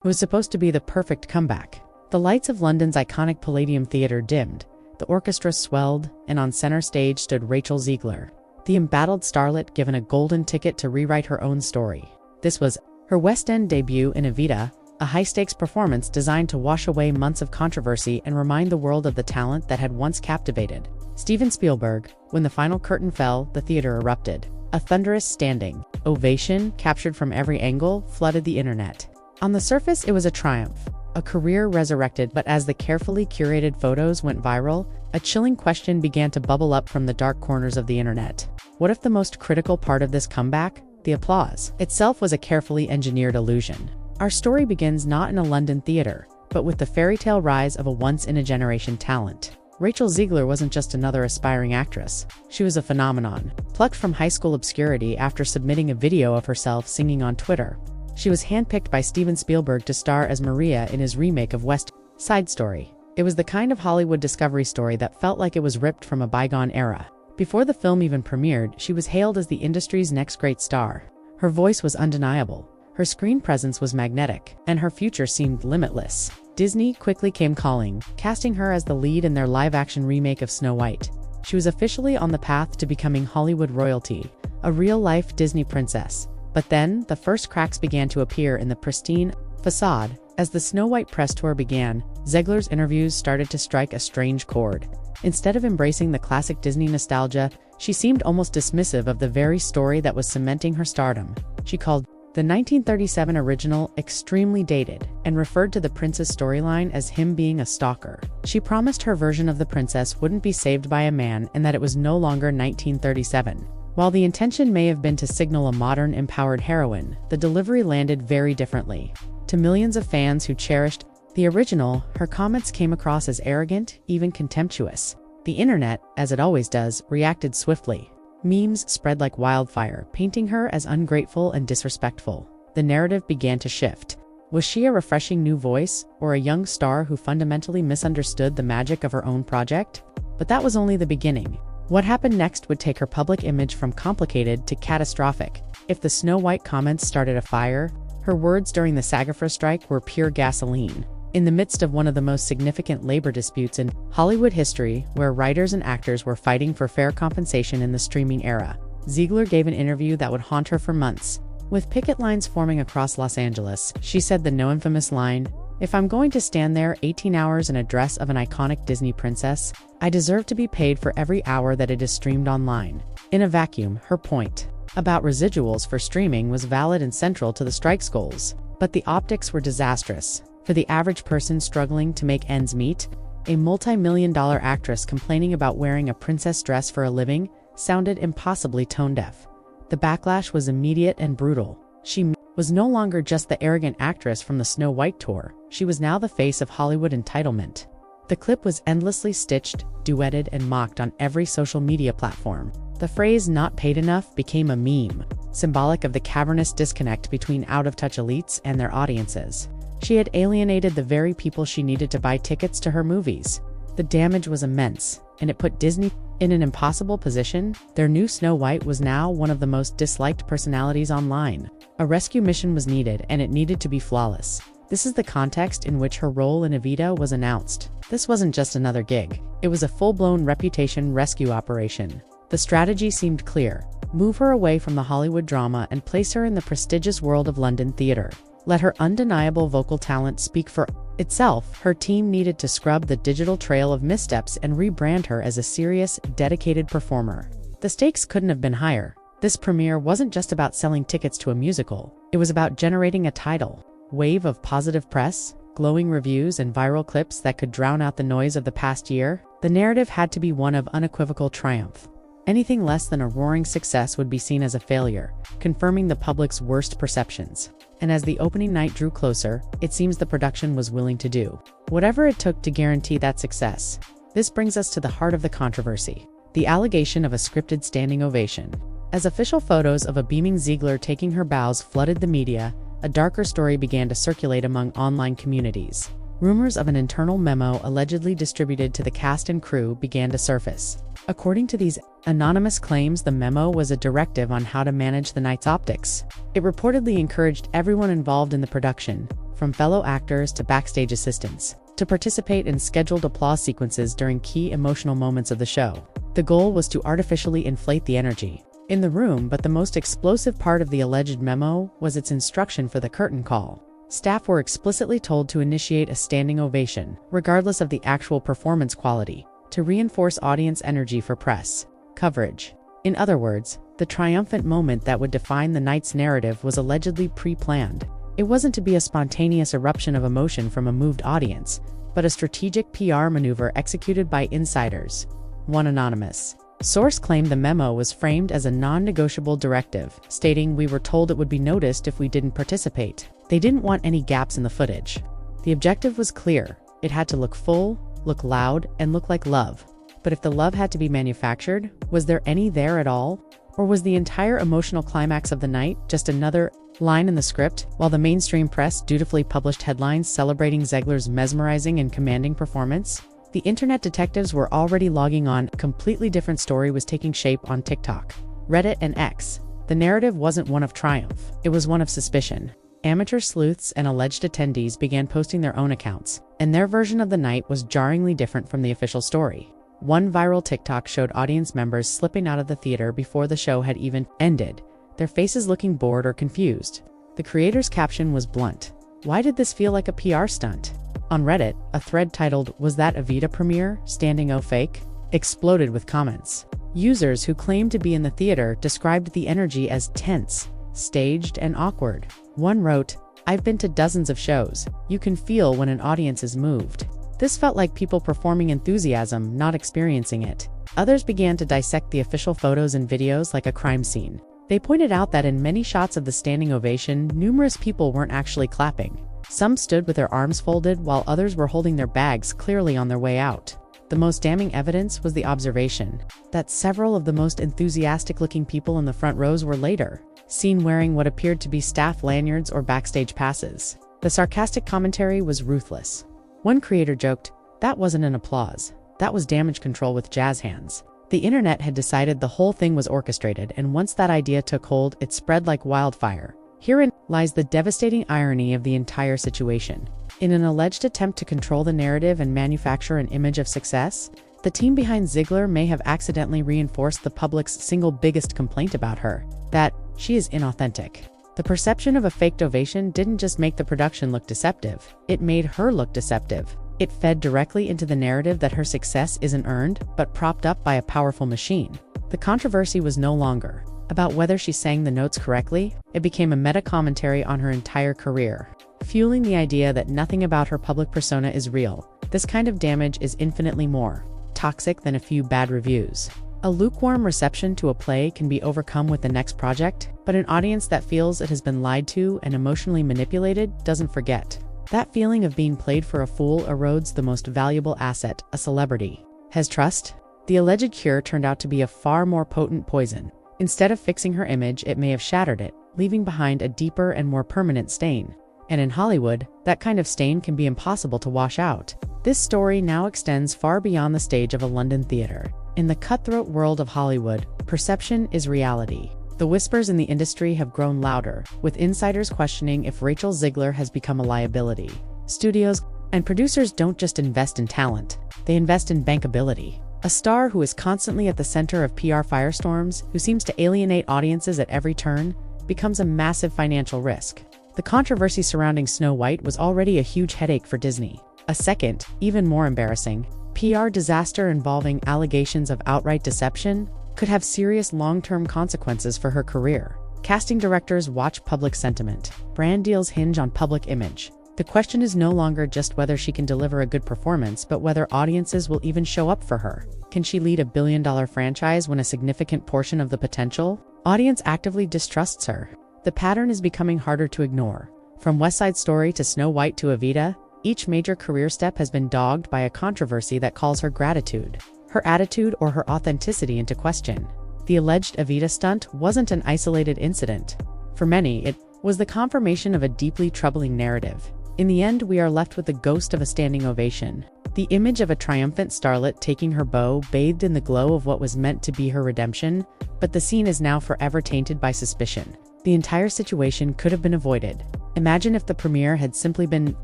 It was supposed to be the perfect comeback. The lights of London's iconic Palladium Theatre dimmed, the orchestra swelled, and on center stage stood Rachel Zegler, the embattled starlet given a golden ticket to rewrite her own story. This was her West End debut in Evita, a high-stakes performance designed to wash away months of controversy and remind the world of the talent that had once captivated Steven Spielberg. When the final curtain fell, the theater erupted. A thunderous standing ovation, captured from every angle, flooded the internet. On the surface, it was a triumph, a career resurrected, but as the carefully curated photos went viral, a chilling question began to bubble up from the dark corners of the internet. What if the most critical part of this comeback, the applause itself, was a carefully engineered illusion? Our story begins not in a London theater, but with the fairy tale rise of a once-in-a-generation talent. Rachel Zegler wasn't just another aspiring actress. She was a phenomenon, plucked from high school obscurity after submitting a video of herself singing on Twitter. She was handpicked by Steven Spielberg to star as Maria in his remake of West Side Story. It was the kind of Hollywood discovery story that felt like it was ripped from a bygone era. Before the film even premiered, she was hailed as the industry's next great star. Her voice was undeniable, her screen presence was magnetic, and her future seemed limitless. Disney quickly came calling, casting her as the lead in their live-action remake of Snow White. She was officially on the path to becoming Hollywood royalty, a real-life Disney princess. But then, the first cracks began to appear in the pristine facade. As the Snow White press tour began, Zegler's interviews started to strike a strange chord. Instead of embracing the classic Disney nostalgia, she seemed almost dismissive of the very story that was cementing her stardom. She called the 1937 original extremely dated, and referred to the prince's storyline as him being a stalker. She promised her version of the princess wouldn't be saved by a man and that it was no longer 1937. While the intention may have been to signal a modern, empowered heroine, the delivery landed very differently. To millions of fans who cherished the original, her comments came across as arrogant, even contemptuous. The internet, as it always does, reacted swiftly. Memes spread like wildfire, painting her as ungrateful and disrespectful. The narrative began to shift. Was she a refreshing new voice, or a young star who fundamentally misunderstood the magic of her own project? But that was only the beginning. What happened next would take her public image from complicated to catastrophic. If the Snow White comments started a fire, her words during the SAG-AFTRA strike were pure gasoline. In the midst of one of the most significant labor disputes in Hollywood history, where writers and actors were fighting for fair compensation in the streaming era, Zegler gave an interview that would haunt her for months. With picket lines forming across Los Angeles, she said the now infamous line, "If I'm going to stand there 18 hours in a dress of an iconic Disney princess, I deserve to be paid for every hour that it is streamed online." In a vacuum, her point about residuals for streaming was valid and central to the strike's goals. But the optics were disastrous. For the average person struggling to make ends meet, a multi-million-dollar actress complaining about wearing a princess dress for a living sounded impossibly tone-deaf. The backlash was immediate and brutal. She was no longer just the arrogant actress from the Snow White tour. She was now the face of Hollywood entitlement. The clip was endlessly stitched, duetted, and mocked on every social media platform. The phrase "not paid enough" became a meme, symbolic of the cavernous disconnect between out-of-touch elites and their audiences. She had alienated the very people she needed to buy tickets to her movies. The damage was immense, and it put Disney in an impossible position. Their new Snow White was now one of the most disliked personalities online. A rescue mission was needed, and it needed to be flawless. This is the context in which her role in Evita was announced. This wasn't just another gig. It was a full-blown reputation rescue operation. The strategy seemed clear. Move her away from the Hollywood drama and place her in the prestigious world of London theater. Let her undeniable vocal talent speak for itself. Her team needed to scrub the digital trail of missteps and rebrand her as a serious, dedicated performer. The stakes couldn't have been higher. This premiere wasn't just about selling tickets to a musical. It was about generating a tidal wave of positive press, glowing reviews, and viral clips that could drown out the noise of the past year. The narrative had to be one of unequivocal triumph. Anything less than a roaring success would be seen as a failure, confirming the public's worst perceptions. And as the opening night drew closer, it seems the production was willing to do whatever it took to guarantee that success. This brings us to the heart of the controversy: the allegation of a scripted standing ovation. As official photos of a beaming Zegler taking her bows flooded the media, a darker story began to circulate among online communities. Rumors of an internal memo allegedly distributed to the cast and crew began to surface. According to these anonymous claims, the memo was a directive on how to manage the night's optics. It reportedly encouraged everyone involved in the production, from fellow actors to backstage assistants, to participate in scheduled applause sequences during key emotional moments of the show. The goal was to artificially inflate the energy in the room, but the most explosive part of the alleged memo was its instruction for the curtain call. Staff were explicitly told to initiate a standing ovation, regardless of the actual performance quality, to reinforce audience energy for press coverage. In other words, the triumphant moment that would define the night's narrative was allegedly pre-planned. It wasn't to be a spontaneous eruption of emotion from a moved audience, but a strategic PR maneuver executed by insiders. One anonymous source claimed the memo was framed as a non-negotiable directive, stating, "We were told it would be noticed if we didn't participate." They didn't want any gaps in the footage. The objective was clear. It had to look full, look loud, and look like love. But if the love had to be manufactured, was there any there at all? Or was the entire emotional climax of the night just another line in the script, while the mainstream press dutifully published headlines celebrating Zegler's mesmerizing and commanding performance? The internet detectives were already logging on. A completely different story was taking shape on TikTok, Reddit, and X. The narrative wasn't one of triumph, it was one of suspicion. Amateur sleuths and alleged attendees began posting their own accounts, and their version of the night was jarringly different from the official story. One viral TikTok showed audience members slipping out of the theater before the show had even ended, their faces looking bored or confused. The creator's caption was blunt: "Why did this feel like a PR stunt?" On Reddit, a thread titled, "Was that Evita premiere? Standing O fake?" exploded with comments. Users who claimed to be in the theater described the energy as tense, staged, and awkward. One wrote, "I've been to dozens of shows. You can feel when an audience is moved. This felt like people performing enthusiasm, not experiencing it." Others began to dissect the official photos and videos like a crime scene. They pointed out that in many shots of the standing ovation, numerous people weren't actually clapping. Some stood with their arms folded, while others were holding their bags clearly on their way out. The most damning evidence was the observation that several of the most enthusiastic-looking people in the front rows were later seen wearing what appeared to be staff lanyards or backstage passes. The sarcastic commentary was ruthless. One creator joked, "That wasn't an applause. That was damage control with jazz hands." The internet had decided the whole thing was orchestrated, and once that idea took hold, it spread like wildfire. Herein lies the devastating irony of the entire situation. In an alleged attempt to control the narrative and manufacture an image of success, the team behind Zegler may have accidentally reinforced the public's single biggest complaint about her, that she is inauthentic. The perception of a faked ovation didn't just make the production look deceptive, it made her look deceptive. It fed directly into the narrative that her success isn't earned, but propped up by a powerful machine. The controversy was no longer about whether she sang the notes correctly. It became a meta-commentary on her entire career, fueling the idea that nothing about her public persona is real. This kind of damage is infinitely more toxic than a few bad reviews. A lukewarm reception to a play can be overcome with the next project, but an audience that feels it has been lied to and emotionally manipulated doesn't forget. That feeling of being played for a fool erodes the most valuable asset a celebrity has: trust. The alleged cure turned out to be a far more potent poison. Instead of fixing her image, it may have shattered it, leaving behind a deeper and more permanent stain. And in Hollywood, that kind of stain can be impossible to wash out. This story now extends far beyond the stage of a London theater. In the cutthroat world of Hollywood, perception is reality. The whispers in the industry have grown louder, with insiders questioning if Rachel Zegler has become a liability. Studios and producers don't just invest in talent, they invest in bankability. A star who is constantly at the center of PR firestorms, who seems to alienate audiences at every turn, becomes a massive financial risk. The controversy surrounding Snow White was already a huge headache for Disney. A second, even more embarrassing, PR disaster involving allegations of outright deception could have serious long-term consequences for her career. Casting directors watch public sentiment. Brand deals hinge on public image. The question is no longer just whether she can deliver a good performance, but whether audiences will even show up for her. Can she lead a billion-dollar franchise when a significant portion of the potential audience actively distrusts her? The pattern is becoming harder to ignore. From West Side Story to Snow White to Evita, each major career step has been dogged by a controversy that calls her gratitude, her attitude, or her authenticity into question. The alleged Evita stunt wasn't an isolated incident. For many, it was the confirmation of a deeply troubling narrative. In the end, we are left with the ghost of a standing ovation. The image of a triumphant starlet taking her bow, bathed in the glow of what was meant to be her redemption, but the scene is now forever tainted by suspicion. The entire situation could have been avoided, Imagine if the premiere had simply been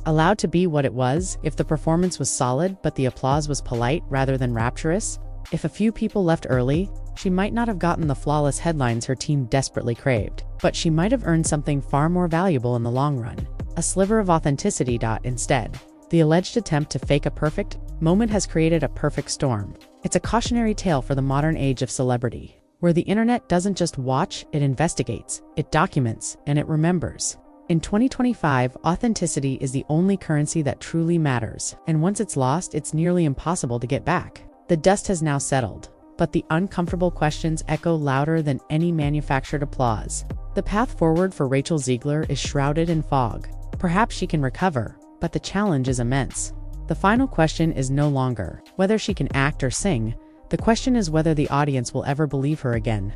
allowed to be what it was, if the performance was solid but the applause was polite rather than rapturous. If a few people left early, she might not have gotten the flawless headlines her team desperately craved, but she might have earned something far more valuable in the long run: a sliver of authenticity. Instead, the alleged attempt to fake a perfect moment has created a perfect storm. It's a cautionary tale for the modern age of celebrity, where the internet doesn't just watch, it investigates, it documents, and it remembers. In 2025, authenticity is the only currency that truly matters, and once it's lost, it's nearly impossible to get back. The dust has now settled, but the uncomfortable questions echo louder than any manufactured applause. The path forward for Rachel Zegler is shrouded in fog. Perhaps she can recover, but the challenge is immense. The final question is no longer whether she can act or sing. The question is whether the audience will ever believe her again.